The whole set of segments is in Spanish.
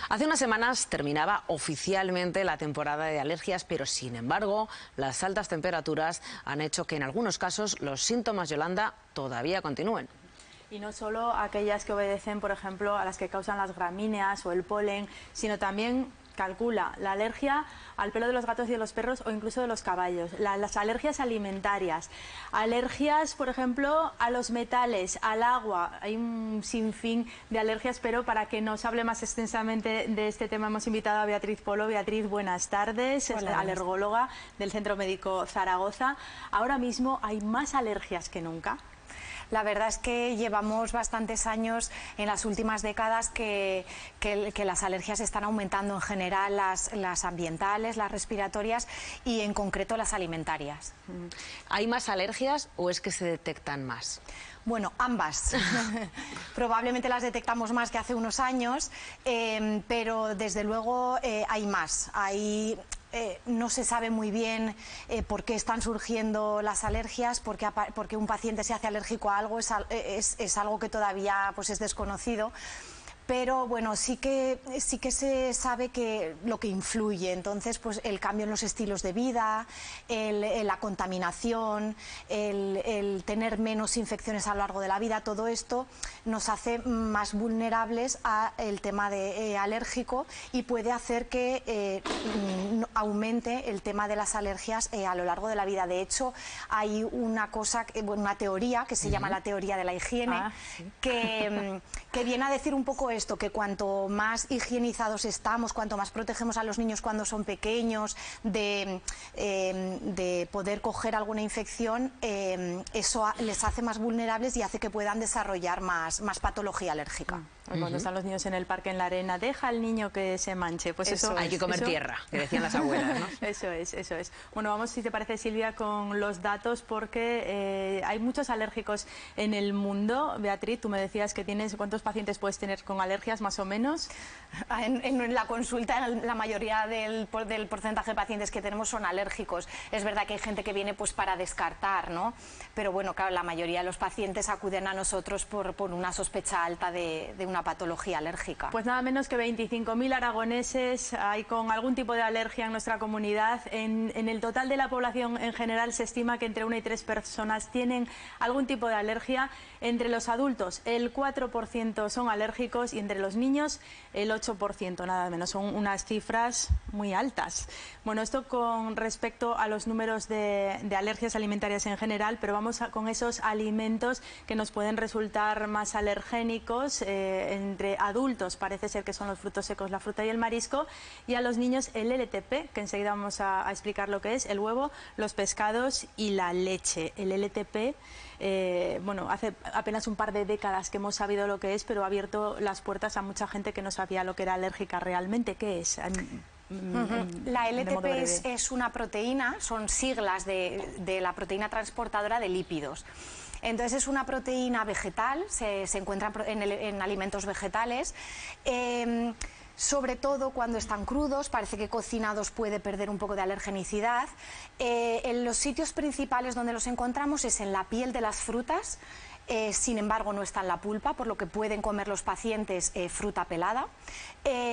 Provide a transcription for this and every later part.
Hace unas semanas terminaba oficialmente la temporada de alergias, pero sin embargo las altas temperaturas han hecho que en algunos casos los síntomas, Yolanda, todavía continúen. Y no solo aquellas que obedecen, por ejemplo, a las que causan las gramíneas o el polen, sino también calcula la alergia al pelo de los gatos y de los perros o incluso de los caballos, las alergias alimentarias, alergias, por ejemplo, a los metales, al agua. Hay un sinfín de alergias, pero para que nos hable más extensamente de este tema hemos invitado a Beatriz Polo. Beatriz, buenas tardes, es alergóloga del Centro Médico Zaragoza. Ahora mismo hay más alergias que nunca. La verdad es que llevamos bastantes años en las últimas décadas que las alergias están aumentando en general, las ambientales, las respiratorias y en concreto las alimentarias. ¿Hay más alergias o es que se detectan más? Bueno, ambas. Probablemente las detectamos más que hace unos años, pero desde luego hay más. No se sabe muy bien por qué están surgiendo las alergias, porque un paciente se hace alérgico a algo es algo que todavía pues, es desconocido. Pero bueno, sí que se sabe que lo que influye, entonces pues el cambio en los estilos de vida, la contaminación, el tener menos infecciones a lo largo de la vida, todo esto nos hace más vulnerables al tema alérgico y puede hacer que aumente el tema de las alergias a lo largo de la vida. De hecho, hay una teoría que se llama la teoría de la higiene, que viene a decir un poco esto, que cuanto más higienizados estamos, cuanto más protegemos a los niños cuando son pequeños de poder coger alguna infección, eso les hace más vulnerables y hace que puedan desarrollar más patología alérgica. Cuando están los niños en el parque, en la arena, deja al niño que se manche. Pues eso hay que comer tierra, que decían las abuelas, ¿no? Eso es. Bueno, vamos, si te parece, Silvia, con los datos, porque hay muchos alérgicos en el mundo. Beatriz, tú me decías que ¿cuántos pacientes puedes tener con alergias, más o menos? En la consulta, la mayoría del porcentaje de pacientes que tenemos son alérgicos. Es verdad que hay gente que viene pues para descartar, ¿no? Pero bueno, claro, la mayoría de los pacientes acuden a nosotros por una sospecha alta de una patología alérgica. Pues nada menos que 25.000 aragoneses hay con algún tipo de alergia en nuestra comunidad. En el total de la población en general se estima que entre 1 y 3 personas tienen algún tipo de alergia. Entre los adultos el 4% son alérgicos y entre los niños el 8%, nada menos. Son unas cifras muy altas. Bueno, esto con respecto a los números de alergias alimentarias en general, pero vamos con esos alimentos que nos pueden resultar más alergénicos. Entre adultos parece ser que son los frutos secos, la fruta y el marisco, y a los niños el LTP, que enseguida vamos a explicar lo que es, el huevo, los pescados y la leche. El LTP, bueno, hace apenas un par de décadas que hemos sabido lo que es, pero ha abierto las puertas a mucha gente que no sabía lo que era alérgica realmente. ¿Qué es? La LTP es una proteína, son siglas de la proteína transportadora de lípidos. Entonces es una proteína vegetal, se encuentra en alimentos vegetales. Sobre todo cuando están crudos, parece que cocinados puede perder un poco de alergenicidad. En los sitios principales donde los encontramos es en la piel de las frutas. Sin embargo, no está en la pulpa, por lo que pueden comer los pacientes fruta pelada,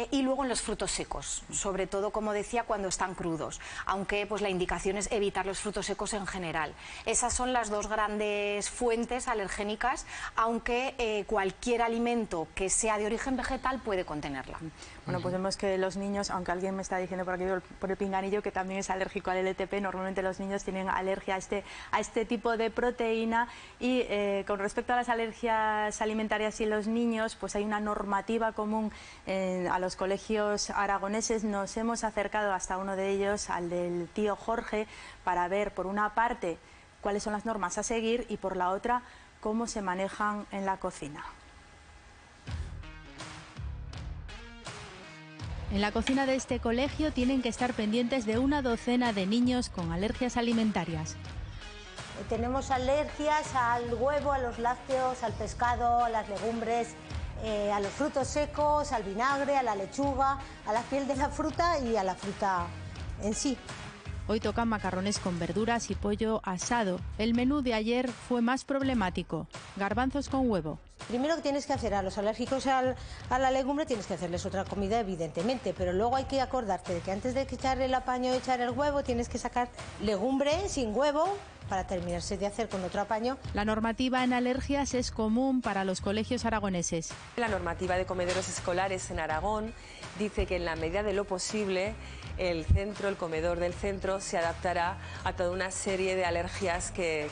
y luego en los frutos secos, sobre todo, como decía, cuando están crudos, aunque pues la indicación es evitar los frutos secos en general. Esas son las dos grandes fuentes alergénicas, aunque cualquier alimento que sea de origen vegetal puede contenerla. Bueno, pues vemos que los niños, aunque alguien me está diciendo por aquí por el pinganillo que también es alérgico al LTP, normalmente los niños tienen alergia a este tipo de proteína. Y con respecto a las alergias alimentarias y los niños, pues hay una normativa común a los colegios aragoneses. Nos hemos acercado hasta uno de ellos, al del tío Jorge, para ver, por una parte, cuáles son las normas a seguir y por la otra, cómo se manejan en la cocina. En la cocina de este colegio tienen que estar pendientes de una docena de niños con alergias alimentarias. Tenemos alergias al huevo, a los lácteos, al pescado, a las legumbres, a los frutos secos, al vinagre, a la lechuga, a la piel de la fruta y a la fruta en sí. Hoy tocan macarrones con verduras y pollo asado. El menú de ayer fue más problemático: garbanzos con huevo. Primero que tienes que hacer a los alérgicos a la legumbre, tienes que hacerles otra comida, evidentemente, pero luego hay que acordarte de que antes de echar el apaño y echar el huevo, tienes que sacar legumbre sin huevo para terminarse de hacer con otro apaño. La normativa en alergias es común para los colegios aragoneses. La normativa de comedores escolares en Aragón dice que en la medida de lo posible el comedor del centro se adaptará a toda una serie de alergias que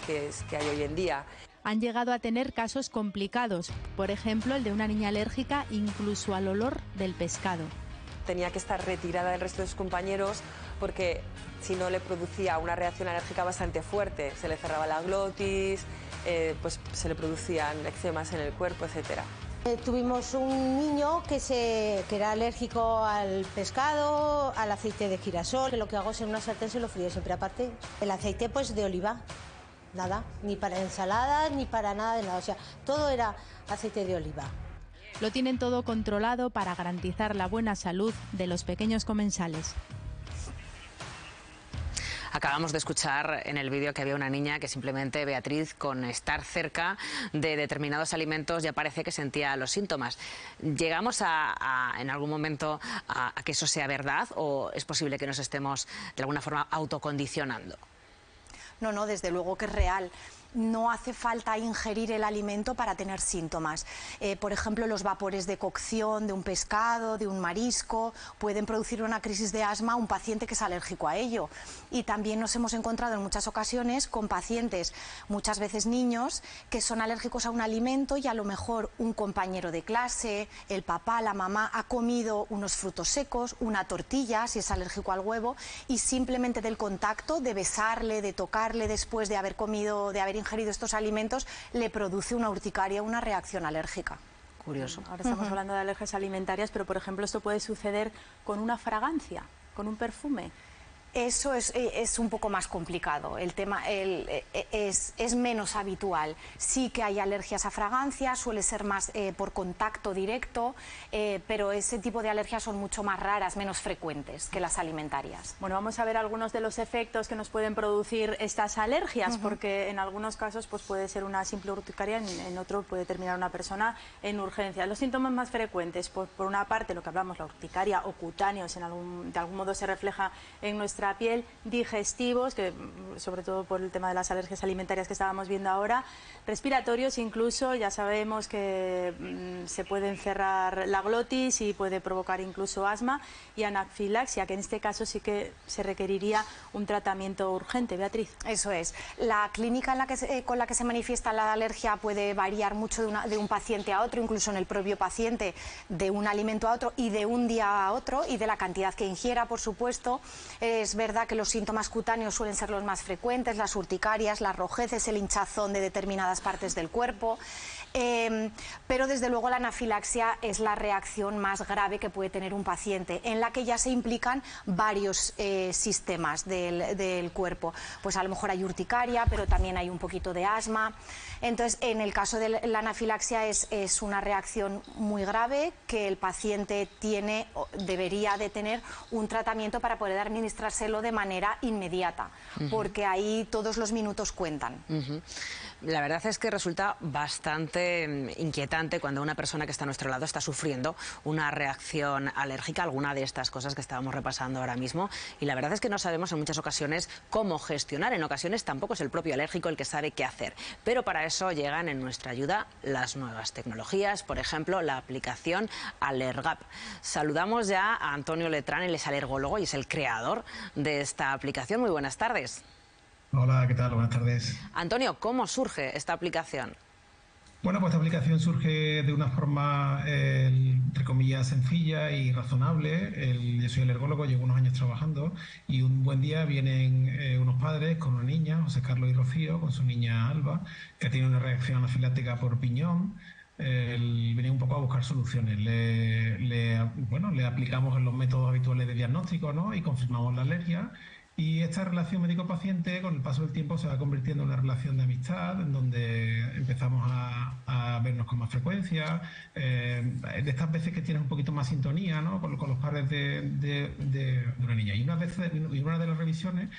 hay hoy en día. Han llegado a tener casos complicados, por ejemplo el de una niña alérgica incluso al olor del pescado. Tenía que estar retirada del resto de sus compañeros porque si no le producía una reacción alérgica bastante fuerte, se le cerraba la glotis, pues se le producían eczemas en el cuerpo, etcétera. Tuvimos un niño que era alérgico al pescado, al aceite de girasol, que lo que hago es en una sartén se lo frío siempre aparte. El aceite pues de oliva. Nada, ni para ensaladas, ni para nada de nada, o sea, todo era aceite de oliva. Lo tienen todo controlado para garantizar la buena salud de los pequeños comensales. Acabamos de escuchar en el vídeo que había una niña que simplemente, Beatriz, con estar cerca de determinados alimentos ya parece que sentía los síntomas. ¿Llegamos en algún momento a que eso sea verdad o es posible que nos estemos de alguna forma autocondicionando? No, desde luego que es real. No hace falta ingerir el alimento para tener síntomas. Por ejemplo, los vapores de cocción de un pescado, de un marisco, pueden producir una crisis de asma a un paciente que es alérgico a ello. Y también nos hemos encontrado en muchas ocasiones con pacientes, muchas veces niños, que son alérgicos a un alimento y a lo mejor un compañero de clase, el papá, la mamá, ha comido unos frutos secos, una tortilla, si es alérgico al huevo, y simplemente del contacto, de besarle, de tocarle después de haber comido, de haber ingerido estos alimentos, le produce una urticaria, una reacción alérgica. Curioso. Ahora estamos hablando de alergias alimentarias, pero por ejemplo esto puede suceder con una fragancia, con un perfume. Eso es un poco más complicado, el tema es menos habitual. Sí que hay alergias a fragancias, suele ser más por contacto directo, pero ese tipo de alergias son mucho más raras, menos frecuentes que las alimentarias. Bueno, vamos a ver algunos de los efectos que nos pueden producir estas alergias, porque en algunos casos pues, puede ser una simple urticaria, en otro puede terminar una persona en urgencia. Los síntomas más frecuentes, por una parte, lo que hablamos, la urticaria o cutáneos, de algún modo se refleja en nuestra piel, digestivos, que sobre todo por el tema de las alergias alimentarias que estábamos viendo ahora, respiratorios incluso, ya sabemos que se puede encerrar la glotis y puede provocar incluso asma, y anafilaxia, que en este caso sí que se requeriría un tratamiento urgente. Beatriz. Eso es. La clínica con la que se manifiesta la alergia puede variar mucho de un paciente a otro, incluso en el propio paciente, de un alimento a otro y de un día a otro, y de la cantidad que ingiera, por supuesto. Es verdad que los síntomas cutáneos suelen ser los más frecuentes, las urticarias, las rojeces, el hinchazón de determinadas partes del cuerpo. Pero desde luego la anafilaxia es la reacción más grave que puede tener un paciente, en la que ya se implican varios sistemas del cuerpo. Pues a lo mejor hay urticaria, pero también hay un poquito de asma. Entonces, en el caso de la anafilaxia es una reacción muy grave que el paciente debería de tener un tratamiento para poder administrárselo de manera inmediata, porque ahí todos los minutos cuentan. La verdad es que resulta bastante inquietante cuando una persona que está a nuestro lado está sufriendo una reacción alérgica, alguna de estas cosas que estábamos repasando ahora mismo, y la verdad es que no sabemos en muchas ocasiones cómo gestionar. En ocasiones tampoco es el propio alérgico el que sabe qué hacer, pero para eso llegan en nuestra ayuda las nuevas tecnologías, por ejemplo la aplicación Allergap. Saludamos ya a Antonio Letrán, él es alergólogo y es el creador de esta aplicación. Muy buenas tardes. Hola, ¿qué tal? Buenas tardes. Antonio, ¿cómo surge esta aplicación? Bueno, pues esta aplicación surge de una forma, entre comillas, sencilla y razonable. Yo soy alergólogo, llevo unos años trabajando y un buen día vienen unos padres con una niña, José Carlos y Rocío, con su niña Alba, que tiene una reacción anafiláctica por piñón. Vienen un poco a buscar soluciones. Le aplicamos los métodos habituales de diagnóstico, ¿no? Y confirmamos la alergia. Y esta relación médico-paciente, con el paso del tiempo, se va convirtiendo en una relación de amistad, en donde empezamos a vernos con más frecuencia, de estas veces que tienes un poquito más sintonía, ¿no?, con los padres de una niña. Y una de las revisiones,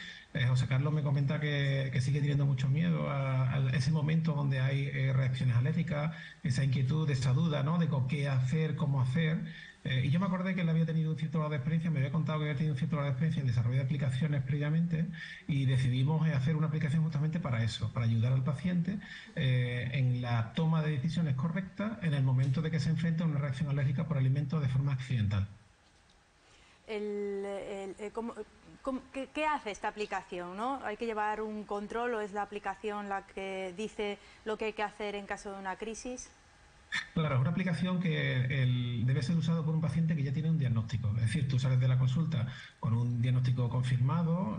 José Carlos me comenta que sigue teniendo mucho miedo a ese momento donde hay reacciones alérgicas, esa inquietud, esa duda, ¿no?, de qué hacer, cómo hacer. Y yo me acordé que él había tenido un cierto grado de experiencia, me había contado que había tenido un cierto grado de experiencia en desarrollo de aplicaciones previamente, y decidimos hacer una aplicación justamente para eso, para ayudar al paciente en la toma de decisiones correctas en el momento de que se enfrenta a una reacción alérgica por alimentos de forma accidental. ¿Qué hace esta aplicación, ¿no? ¿Hay que llevar un control o es la aplicación la que dice lo que hay que hacer en caso de una crisis? Claro, es una aplicación que debe ser usado por un paciente que ya tiene un diagnóstico. Es decir, tú sales de la consulta con un diagnóstico confirmado,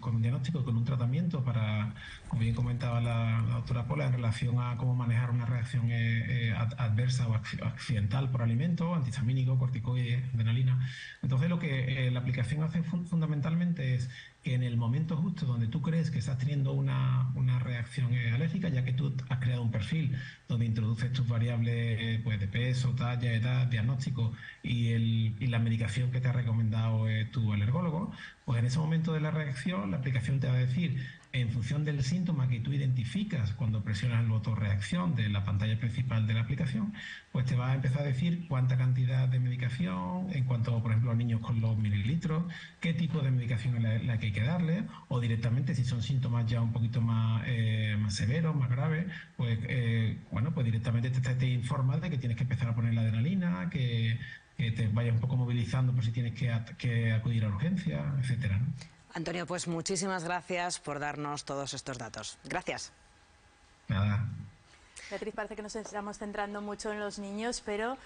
con un tratamiento para, como bien comentaba la doctora Pola, en relación a cómo manejar una reacción adversa o accidental por alimento, antihistamínico, corticoide, adrenalina. Entonces, lo que la aplicación hace fundamentalmente es que en el momento justo donde tú crees que estás teniendo una reacción alérgica, ya que tú has creado un perfil donde introduces tus variables pues, de peso, talla, edad, diagnóstico y la medicación que te ha recomendado tu alergólogo, pues en ese momento de la reacción la aplicación te va a decir, en función del síntoma que tú identificas cuando presionas el botón reacción de la pantalla principal de la aplicación, pues te va a empezar a decir cuánta cantidad de medicación, en cuanto, por ejemplo, a niños con los mililitros, qué tipo de medicación es la que hay que darle, o directamente si son síntomas ya un poquito más severos, más graves, pues pues directamente te informa de que tienes que empezar a poner la adrenalina, que te vayas un poco movilizando por si tienes que acudir a urgencia, etcétera, ¿no? Antonio, pues muchísimas gracias por darnos todos estos datos. Gracias. Nada. Beatriz, parece que nos estamos centrando mucho en los niños, pero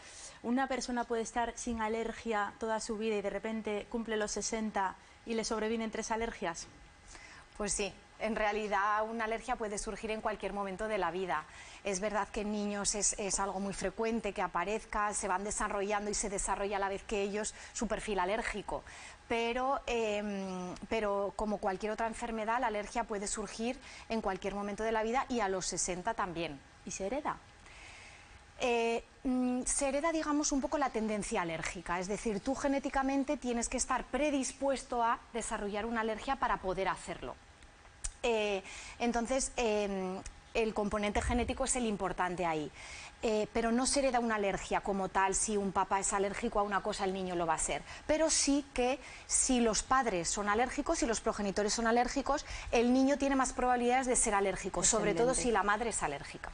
una persona puede estar sin alergia toda su vida y de repente cumple los 60 y le sobrevienen 3 alergias. Pues sí, en realidad una alergia puede surgir en cualquier momento de la vida. Es verdad que en niños es algo muy frecuente que aparezca, se van desarrollando y se desarrolla a la vez que ellos su perfil alérgico. Pero como cualquier otra enfermedad, la alergia puede surgir en cualquier momento de la vida y a los 60 también. ¿Y se hereda? Se hereda, digamos, un poco la tendencia alérgica, es decir, tú genéticamente tienes que estar predispuesto a desarrollar una alergia para poder hacerlo. Entonces, el componente genético es el importante ahí. Pero no se hereda una alergia como tal. Si un papá es alérgico a una cosa, el niño lo va a ser. Pero sí que si los padres son alérgicos, si los progenitores son alérgicos, el niño tiene más probabilidades de ser alérgico, sobre todo si la madre es alérgica.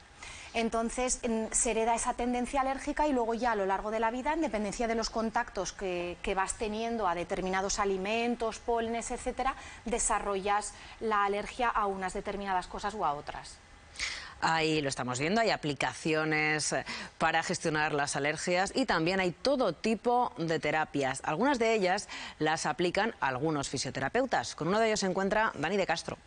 Entonces se hereda esa tendencia alérgica y luego ya a lo largo de la vida, en dependencia de los contactos que vas teniendo a determinados alimentos, pólenes, etcétera, desarrollas la alergia a unas determinadas cosas o a otras. Ahí lo estamos viendo, hay aplicaciones para gestionar las alergias y también hay todo tipo de terapias. Algunas de ellas las aplican algunos fisioterapeutas. Con uno de ellos se encuentra Dani de Castro.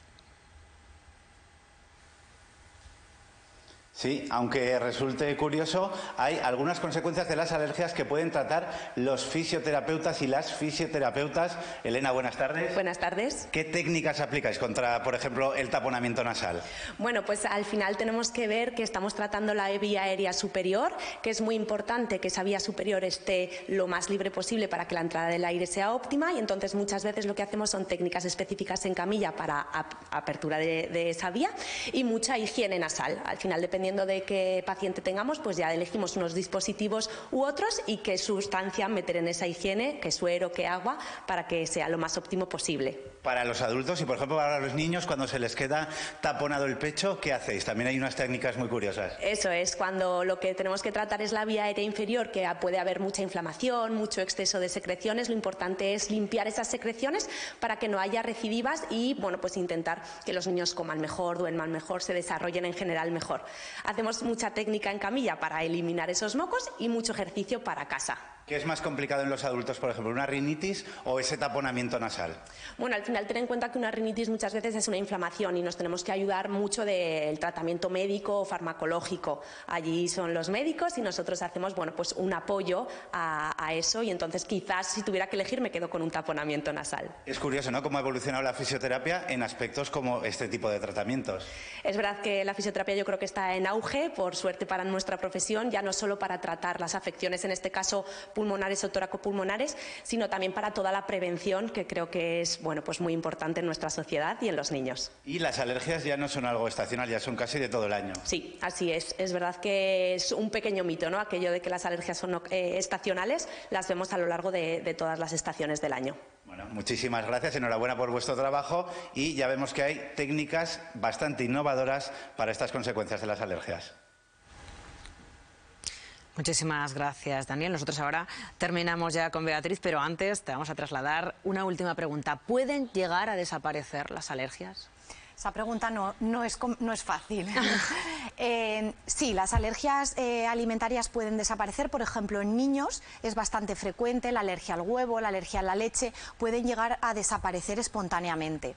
Sí, aunque resulte curioso, hay algunas consecuencias de las alergias que pueden tratar los fisioterapeutas y las fisioterapeutas. Elena, buenas tardes. Buenas tardes. ¿Qué técnicas aplicáis contra, por ejemplo, el taponamiento nasal? Bueno, pues al final tenemos que ver que estamos tratando la vía aérea superior, que es muy importante que esa vía superior esté lo más libre posible para que la entrada del aire sea óptima, y entonces muchas veces lo que hacemos son técnicas específicas en camilla para apertura de esa vía y mucha higiene nasal. Al final, dependiendo de qué paciente tengamos, pues ya elegimos unos dispositivos u otros y qué sustancia meter en esa higiene, qué suero, qué agua, para que sea lo más óptimo posible. Para los adultos y, por ejemplo, para los niños, cuando se les queda taponado el pecho, ¿qué hacéis? También hay unas técnicas muy curiosas. Eso es, cuando lo que tenemos que tratar es la vía aérea inferior, que puede haber mucha inflamación, mucho exceso de secreciones. Lo importante es limpiar esas secreciones para que no haya recidivas y, bueno, pues intentar que los niños coman mejor, duerman mejor, se desarrollen en general mejor. Hacemos mucha técnica en camilla para eliminar esos mocos y mucho ejercicio para casa. ¿Qué es más complicado en los adultos, por ejemplo, una rinitis o ese taponamiento nasal? Bueno, al final ten en cuenta que una rinitis muchas veces es una inflamación y nos tenemos que ayudar mucho del tratamiento médico o farmacológico. Allí son los médicos y nosotros hacemos, bueno, pues un apoyo a eso, y entonces quizás si tuviera que elegir me quedo con un taponamiento nasal. Es curioso, ¿no?, cómo ha evolucionado la fisioterapia en aspectos como este tipo de tratamientos. Es verdad que la fisioterapia yo creo que está en auge, por suerte para nuestra profesión, ya no solo para tratar las afecciones, en este caso pulmonares o toracopulmonares, sino también para toda la prevención, que creo que es, bueno, pues muy importante en nuestra sociedad y en los niños. Y las alergias ya no son algo estacional, ya son casi de todo el año. Sí, así es. Es verdad que es un pequeño mito, ¿no?, aquello de que las alergias son estacionales, las vemos a lo largo de todas las estaciones del año. Bueno, muchísimas gracias, enhorabuena por vuestro trabajo, y ya vemos que hay técnicas bastante innovadoras para estas consecuencias de las alergias. Muchísimas gracias, Daniel. Nosotros ahora terminamos ya con Beatriz, pero antes te vamos a trasladar una última pregunta. ¿Pueden llegar a desaparecer las alergias? Esa pregunta no es fácil. Sí, las alergias alimentarias pueden desaparecer. Por ejemplo, en niños es bastante frecuente la alergia al huevo, la alergia a la leche, pueden llegar a desaparecer espontáneamente.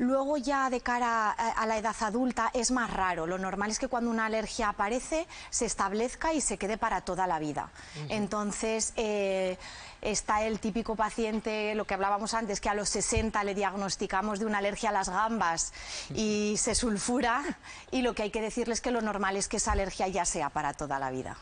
Luego ya de cara a la edad adulta es más raro. Lo normal es que cuando una alergia aparece se establezca y se quede para toda la vida. Entonces está el típico paciente, lo que hablábamos antes, que a los 60 le diagnosticamos de una alergia a las gambas y se sulfura, y lo que hay que decirles es que lo normal es que esa alergia ya sea para toda la vida.